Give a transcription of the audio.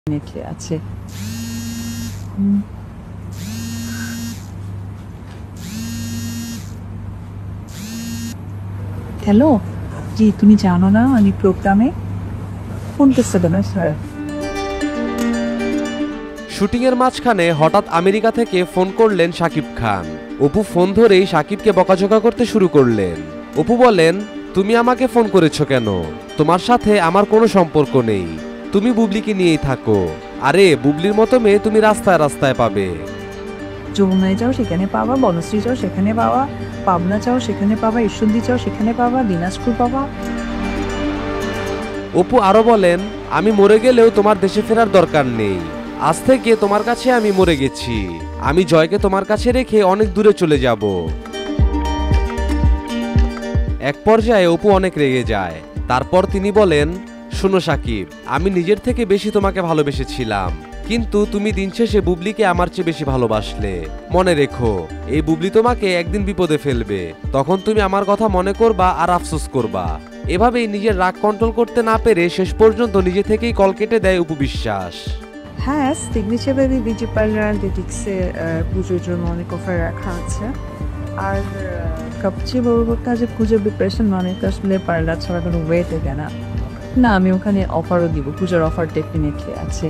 Definitely আছে। Hello, জি তুমি জানো না আমি প্রোগ্রামে ফোন করতে দেবে স্যার। শুটিংয়ের মাঝখানে হঠাৎ আমেরিকা থেকে ফোন করলেন শাকিব খান। অপু ফোন ধরেই শাকিবকে বকাঝকা করতে শুরু করলেন। অপু বলেন, তুমি আমাকে ফোন করেছো কেন? তোমার সাথে আমার কোনো সম্পর্ক নেই, তুমি বুবলিকে নিয়েই থাকো। আরে বুবলির মতো মেয়ে তুমি রাস্তায় রাস্তায় পাবে। যমুনায় যাও সেখানে পাবা, বনশ্রী যাও সেখানে পাবা, পাবনা যাও সেখানে পাবা, ঈশ্বরদী যাও সেখানে পাবা, দিনাজপুর পাবা। অপু আরো বলেন, আমি মরে গেলেও তোমার দেশে ফেরার দরকার নেই। আজ থেকে তোমার কাছে আমি মরে গেছি। আমি জয়কে তোমার কাছে রেখে অনেক দূরে চলে যাব। এক পর্যায়ে অপু অনেক রেগে যায়। তারপর তিনি বলেন, শোনো সাকিব, আমি নিজের থেকে বেশি তোমাকে ভালোবেসেছিলাম, কিন্তু তুমি দিন শেষে বুবলিকে আমার চেয়ে বেশি ভালোবাসলে। মনে রেখো, এই বুবলি তোমাকে একদিন বিপদে ফেলবে, তখন তুমি আমার কথা মনে করবা আর আফসোস করবা। এভাবেই নিজের রাগ কন্ট্রোল করতে না পেরে শেষ পর্যন্ত নিজে থেকেই কল কেটে দেয় অপু বিশ্বাস। হ্যাঁ, signature baby beauty parlour and পুজোর জন্য অনেক অফার রাখা আছে। আর সবচেয়ে বড় কথা যে পুজোর প্রিপারেশন মানে তো আসলে পার্লার ছাড়া কোনো ওয়ে থাকে না। না, আমি ওখানে অফারও দিব, পুজোর অফার ডেফিনেটলি আছে।